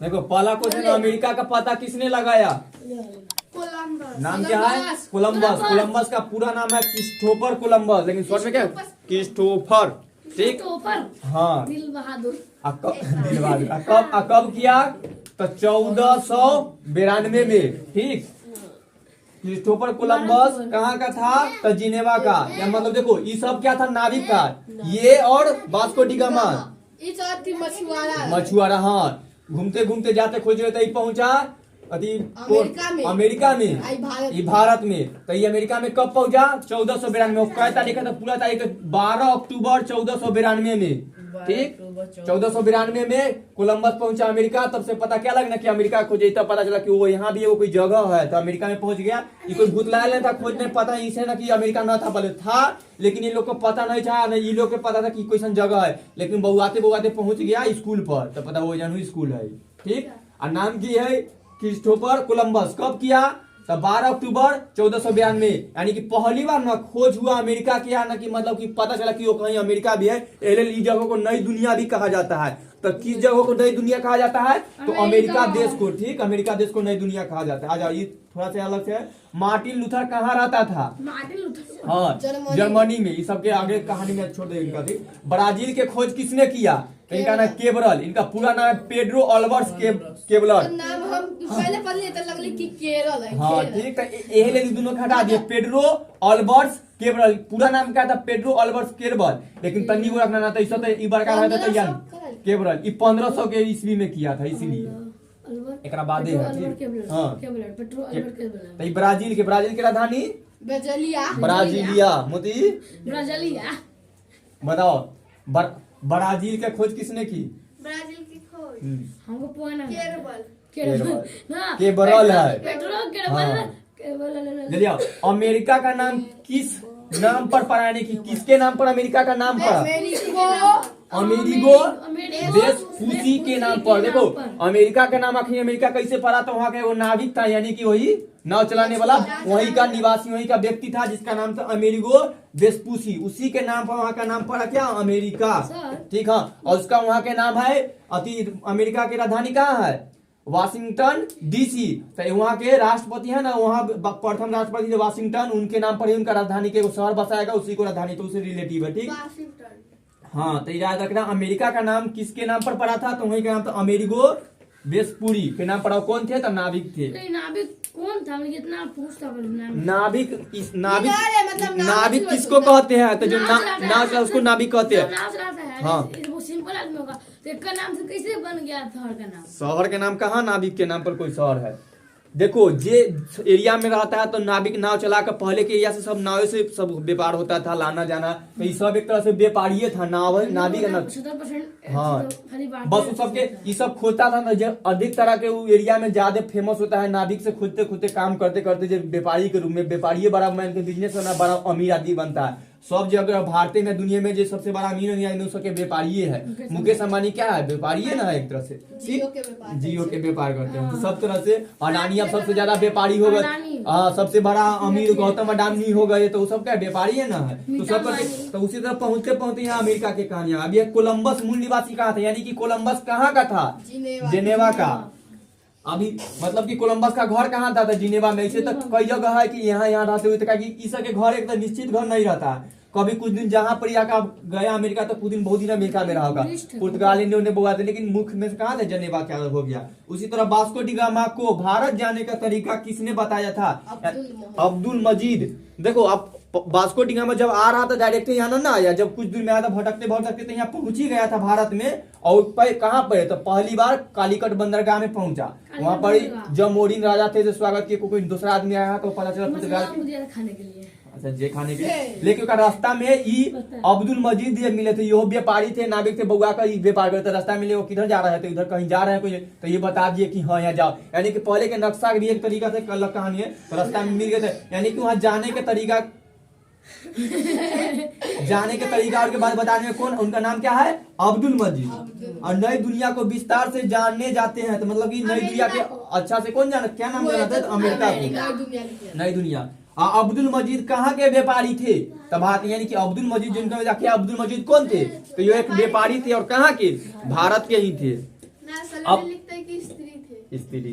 देखो पहला question, America का पता किसने लगाया? नाम क्या है? कोलंबस। कोलंबस का पूरा नाम है क्रिस्टोफर कोलंबस, लेकिन शॉर्ट में क्या? क्रिस्टोफर। ठीक, हाँ। दिल बहादुर। कब किया? तो 1492 में। ठीक, क्रिस्टोफर कोलंबस कहाँ का था? तो जिनेवा का। या मतलब देखो ये सब क्या था? नाविक था ये, और वास्को डी गामा मछुआरा। हाँ, घूमते घूमते जाते खोजे तभी पहुंचा अमेरिका में, भारत में। तो ये अमेरिका में कब पहुंचा? 1492। क्या तारीख है? तो पूरा तारीख 12 अक्टूबर 1492 में। ठीक, 1492 में कोलंबस पहुंचा अमेरिका। तब से पता क्या लगना कि अमेरिका खोजे, तब पता चला कि वो यहाँ भी है, वो कोई जगह है। तो अमेरिका में पहुंच गया। ये कोई भूतलाया था खोजने, पता इसे ना कि अमेरिका न था, पहले था, लेकिन ये लोग को पता नहीं था। न ये लोग को पता था कि कोई जगह है, लेकिन बउआते बउआते पहुंच गया स्कूल पर, तो पता वो जानू स्कूल है। ठीक, और नाम की है क्रिस्टोफर कोलंबस। कब किया? तो 12 अक्टूबर 1492, यानी कि पहली बार ना खोज हुआ अमेरिका के यहाँ, ना कि मतलब कि पता चला कि वो कहीं अमेरिका भी है। इस जगह को नई दुनिया भी कहा जाता है। तो किस जगह को नई दुनिया कहा जाता है? तो अमेरिका देश को। ठीक, अमेरिका देश को नई दुनिया कहा जाता है। आ जाओ, ये थोड़ा सा अलग से। मार्टिन लूथर कहाँ रहता था? हाँ, जर्मनी में। ये सबके आगे कहानी में छोड़ दे इनका। ठीक, ब्राजील के खोज किसने किया? इनका नाम केबरल। इनका पूरा नाम है पेड्रो अल्बर्ट केबलर। नाम हम पहले पढ़ले तो लगले कि केरल है। हाँ ठीक, तो यही ले दोनों का हटा दिए। पेड्रो अल्बर्ट केबरल, पूरा नाम क्या था? पेड्रो अल्बर्ट केबरल, लेकिन तन्नी को रखना ना था। इससे तो ई बड़का रहता तो यान केबरल। ये 1500 के ईस्वी में किया था, इसीलिए एकरा बाद है। ठीक, हां, पेड्रो अल्बर्ट केबरल। तो ब्राजील के राजधानी ब्राजीलिया। मोती ब्राजीलिया। बताओ, ब्राजील के खोज किसने की? ब्राजील की खोज हमको पता है। केबरल है। केबरल। अमेरिका का नाम किस नाम पर पड़ा? यानी कि किसके नाम पर अमेरिका का नाम पड़ा? अमेरिगो वेस्पूसी के नाम पर। देखो अमेरिका का नाम आखिर अमेरिका कैसे पड़ा? तो वहाँ का वो नाविक था, यानी कि वही नाव चलाने वाला, वहीं का निवासी, वहीं का व्यक्ति था, जिसका नाम था अमेरिगो वेस्पूसी। उसी के नाम पर वहाँ का नाम पड़ा क्या? अमेरिका। ठीक है, और उसका वहाँ के नाम है अमेरिका की राजधानी कहाँ है? Washington DC. तो वहाँ के राष्ट्रपति है ना, वहाँ प्रथम राष्ट्रपति वाशिंगटन, उनके नाम पर ही उनका राजधानी के शहर बसाएगा, उसी को राजधानी, तो उसे रिलेटिव है। ठीक, हाँ, तो याद रखना अमेरिका का नाम किसके नाम पर पड़ा था? तो वही का नाम था अमेरिगो वेस्पूरी के नाम पड़ा। कौन थे? तो नाविक थे। नाविक कौन था? इतना पूछता नाविक किसको कहते हैं? तो जो नाव चला उसको नाविक कहते हैं। हाँ, वो सिंपल आदमी होगा। तो इसका नाम से कैसे बन गया शहर का नाम? शहर के नाम कहाँ नाविक के नाम पर कोई शहर है? देखो, जे एरिया में रहता है तो नाविक नाव चलाकर, पहले के एरिया से सब नाव से सब व्यापार होता था, लाना जाना, तो ये सब एक तरह से व्यापारी था। नाविक हाँ, बस उस सबके ये सब खोजता था ना। जब अधिक तरह के एरिया में ज्यादा फेमस होता है, नाविक से खोजते खोजते काम करते करते जब व्यापारी के रूप में, व्यापारी बड़ा बिजनेस करना, बड़ा अमीर आदमी बनता है। सब जगह भारत में, दुनिया में जो सबसे बड़ा अमीर है व्यापारी है। मुकेश अंबानी क्या है? व्यापारी है ना, एक तरह से जियो के व्यापार करते हैं। तो सब तरह से अडानी अब सबसे ज्यादा व्यापारी हो गए। सबसे बड़ा अमीर गौतम अडानी हो गए, तो सब क्या व्यापारी है ना है। तो सब तो उसी तरह पहुंचते पहुंचते यहाँ अमेरिका के कहानियां। अब ये कोलंबस मूल निवासी कहाँ था? यानी कि कोलंबस कहाँ का था? जिनेवा का। अभी मतलब कि कोलंबस का घर कहाँ था? जिनेवा में। ऐसे तो कई जगह है कि यहाँ रहते हुए, इस के घर एक निश्चित घर नहीं रहता। कभी कुछ दिन जहाँ पर गया अमेरिका, तो कुछ दिन बहुत दिन अमेरिका में रहा होगा। पुर्तगाल इंडिया बोला था, लेकिन मुख्य में कहा था? जिनेवा क्या हो गया। उसी तरह वास्को डी गामा को भारत जाने का तरीका किसने बताया था? अब्दुल मजीद। देखो, अब वास्को डी गामा जब आ रहा था डायरेक्ट यहाँ ना आया, जब कुछ दिन में आया था भटकते भटकते, तो यहाँ पहुंच ही गया था भारत में। और कहाँ पर? तो पहली बार कालीकट बंदरगाह में पहुंचा। वहां पर जब मोरिन राजा थे जो स्वागत किए, कोई दूसरा आदमी आया तो पता चला पुर्तगाल खाने के लिए। अच्छा, जे खाने के लिए। लेकिन रास्ता में अब्दुल मजीद मिले थे। यो व्यापारी थे, नाविक थे, बउआ का व्यापार करते। रास्ता मिले, वो किधर जा रहे थे? इधर कहीं जा रहे हैं कोई, तो ये बता दिए कि हाँ यहाँ जाओ। यानी कि पहले के नक्शा भी एक तरीका से अलग कहानी है। तो रास्ता में मिल गए थे, यानी कि वहाँ जाने के तरीका और के बाद बताने में कौन? उनका नाम क्या है? अब्दुल मजीद। और नई दुनिया को विस्तार से जानने जाते हैं, तो मतलब कि नई दुनिया के अच्छा से कौन जाना? क्या नाम जाना था? अमेरिका को नई दुनिया। अब्दुल मजीद कहाँ के व्यापारी थे? तब यानी कि अब्दुल मजीद जिनका जाके अब्दुल मजीद कौन थे? तो ये एक व्यापारी थे और कहाँ के? भारत के ही थे। अब स्त्री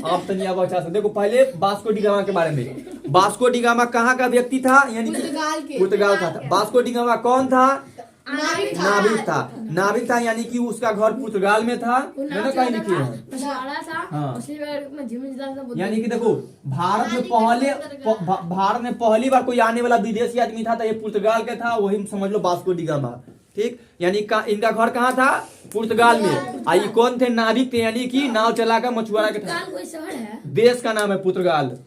अब तो नहीं अब अच्छा से देखो, पहले वास्को डी गामा के बारे में। वास्को डी गामा कहाँ का व्यक्ति था? यानी पुर्तगाल का था। वास्को डी गामा कौन था? नाविक था यानी कि उसका घर पुर्तगाल में था। मैंने कहीं लिखे हैं। यानी कि देखो, भारत में पहली बार कोई आने वाला विदेशी आदमी था तो ये पुर्तगाल के था, वही समझ लो वास्को डी गामा। ठीक, यानी इनका घर कहाँ था? पुर्तगाल में। आई कौन थे? नाविक थे, यानी कि नाव चलाकर मछुआरा के था। देश का नाम है पुर्तगाल।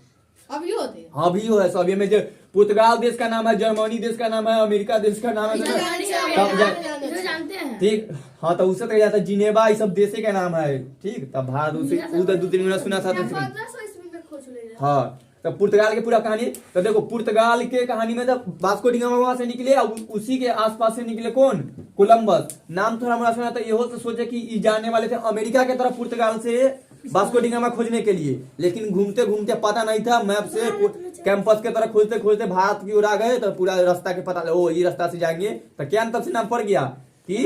अभी है सब में जो पुर्तगाल देश का नाम है, जर्मनी देश का नाम है, अमेरिका देश का नाम है। ठीक, हाँ तो उससे जाता है जिनेवा, ये सब देशे का नाम है। ठीक, तब भारत उधर 2-3 महीना सुना था। हाँ, तो पुर्तगाल की पूरा कहानी तो देखो, पुर्तगाल के कहानी में जब वास्को डी गामा वहां से निकले, उसी के आसपास से निकले कौन? कोलंबस। नाम थोड़ा मोड़ा सुना था, यहो से सोचे कि जाने वाले थे अमेरिका के तरफ पुर्तगाल से वास्को डी गामा खोजने के लिए, लेकिन घूमते घूमते पता नहीं था, मैप से कैंपस के तरफ खोजते खोजते भारत की ओर आ गए तो पूरा रास्ता के पता ओ ये रास्ता से जाएंगे। तो क्या तब से नाम पड़ गया कि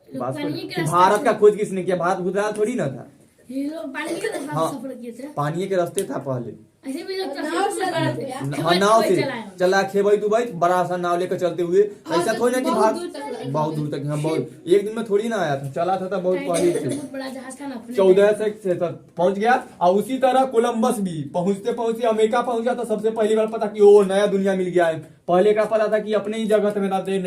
भारत का खोज किसने किया? भारत गुजरात थोड़ी ना था। हाँ, पानी के रास्ते था पहले। नाव से चला खेबई तू भाई, बड़ा सा नाव लेकर चलते हुए। ऐसा थोड़ी ना कि भारत बहुत दूर तक, हम बहुत एक दिन में थोड़ी ना आया था, चला था बहुत पहले से 14 से पहुंच गया। और उसी तरह कोलंबस भी पहुंचते पहुंचते अमेरिका पहुंच गया। तो सबसे पहली बार पता कि ओ नया दुनिया मिल गया है। पहले का पता था कि अपने ही जगह में रहते,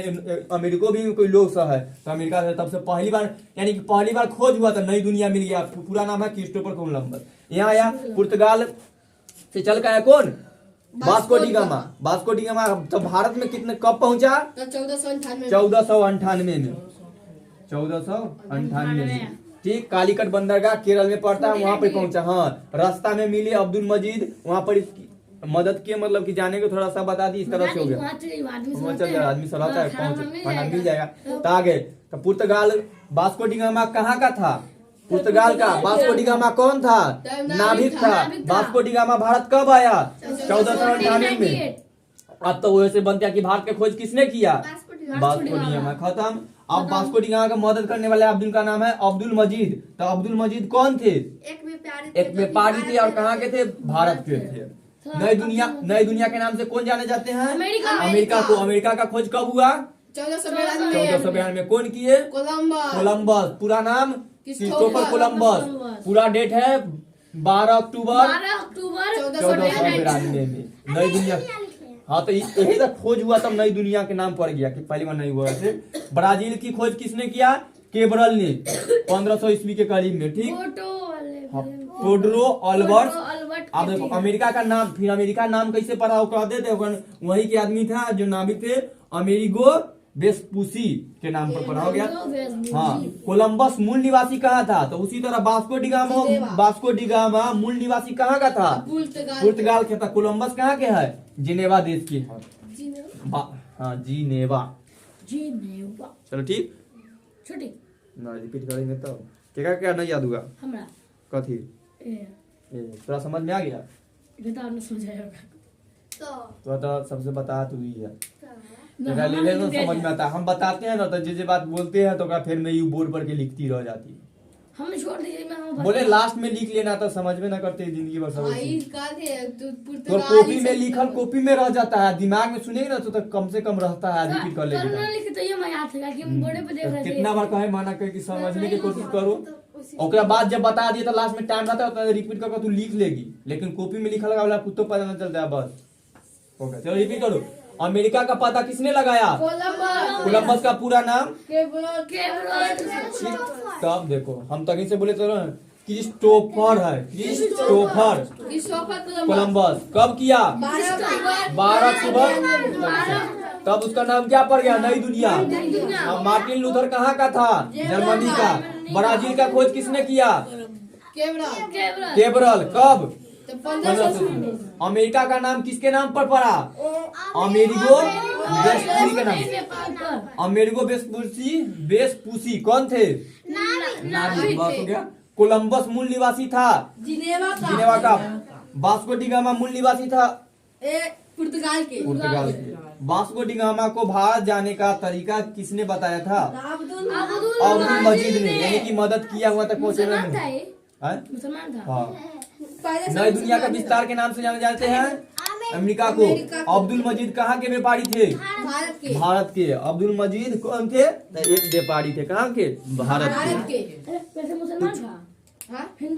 अमेरिका भी कोई लोग सा है तो अमेरिका से तब से पहली बार, यानी कि पहली बार खोज हुआ था, नई दुनिया मिल गया। पूरा नाम है क्रिस्टोफर कोलंबस। यहाँ आया पुर्तगाल से चल के आया कौन? Vasco D gamma. Vasco D gamma तो भारत में कितने कब पहुंचा? 1498 में। 1498 में। ठीक, कालीकट बंदरगाह केरल में पड़ता है, वहां पर पहुंचा। हाँ, रास्ता में मिले अब्दुल मजीद, वहां पर मदद किए, मतलब कि जाने को थोड़ा सा बता दी, इस तरह से हो गया। आदमी सब आता है, पहुंच मिल जाएगा तो आ गए। तो पुर्तगाल वास्को डी गामा कहाँ का था? पुर्तगाल का। वास्को डी गामा कौन था? नाविक था। वास्को डी गामा भारत कब आया? 1498 में। अब तो वैसे बनता है कि भारत की खोज किसने किया? Vasco D gamma. खत्म। अब वास्को डी गामा का मदद करने वाले अब्दुल का नाम है अब्दुल मजीद। तो अब्दुल मजीद कौन थे? एक व्यापारी थे और कहाँ के थे? भारत के थे। नई दुनिया के नाम से कौन जाने जाते हैं? अमेरिका को। अमेरिका का खोज कब हुआ? 1492 में। कौन किए? कोलंबस। पूरा नाम क्रिस्टोफर कोलंबस। पूरा डेट है 12 अक्टूबर 1492 में। नई दुनिया, हाँ तो यही तक खोज हुआ, तब नई दुनिया के नाम पड़ गया कि पहली बार नहीं हुआ थे। ब्राजील की खोज किसने किया? केबरल ने 1500 ईस्वी के करीब में। ठीक, पोड्रो अल्बर्ट। अब देखो अमेरिका का नाम, फिर अमेरिका नाम कैसे पड़ा हो कह देते, वही के आदमी था जो नाविक थे, अमेरिगो वेस्पुसी के नाम पर पढ़ा हो गया। हाँ, कोलंबस मूल निवासी कहाँ था? तो उसी तरह वास्को डी गामा मूल निवासी कहाँ का था? पुर्तगाल के था। कोलंबस कहाँ के है? जिनेवा देश की है। हाँ, जिनेवा। चलो ठीक, छोटी ना रिपीट करेंगे तो क्या नहीं याद होगा? कथी थोड़ा समझ में आ गया? तो सबसे बता तू ही है, ले ले तो समझ में आता है। हम बताते हैं ना तो जे बात बोलते हैं तो फिर मैं यू बोर्ड पर के लिखती रह जाती है। हमने छोड़ दिया, बोले लास्ट में लिख लेना तो समझ में ना करते जिंदगी भर समझ। तो कॉपी में लिखल कॉपी में रह जाता है, दिमाग में सुनेगा ना तो कम से कम रहता है, रिपीट कर लेगा। कितना बार कहे माना कि समझने की कोशिश करो, और बाद जब बता दिए तो लास्ट में टाइम रहता है तो रिपीट करके तू लिख लेगी, लेकिन कॉपी में लिखा लगा कुछ तो पता नहीं चलता है बस। ओके चलो रिपीट करो। अमेरिका का पता किसने लगाया? कोलंबस का पूरा नाम? तब देखो हम तभी से बोले तो क्रिस्टोफर है, क्रिस्टोफर कोलंबस। कब किया? 12 अक्टूबर। तब उसका नाम क्या पड़ गया? नई दुनिया। मार्टिन लूथर कहाँ का था? जर्मनी का। ब्राजील का खोज किसने किया? केबरल। कब? 1500। अमेरिका का नाम किसके नाम पर पड़ा? अमेरिगो वेस्पुसी के नाम। अमेरिगो वेस्पुसी कौन थे? नाविक। कोलंबस मूल निवासी था जिनेवा का। वास्को डी गामा मूल निवासी था पुर्तगाल के। पुर्तगाल के। वास्को डी गामा को भारत जाने का तरीका किसने बताया था? अब्दुल मजीद ने, यानी कि मदद किया हुआ था पहुंचने मुसलमान था में। ये, हाँ? मुसलमान था। हाँ। नई दुनिया का विस्तार के नाम से जाने जाते हैं अमेरिका को। अब्दुल मजीद कहाँ के व्यापारी थे? भारत के। भारत के। अब्दुल मजीद कौन थे? एक व्यापारी थे। कहाँ के? भारत के। भारत के। वैसे मुसलमान था, हाँ? हिंदू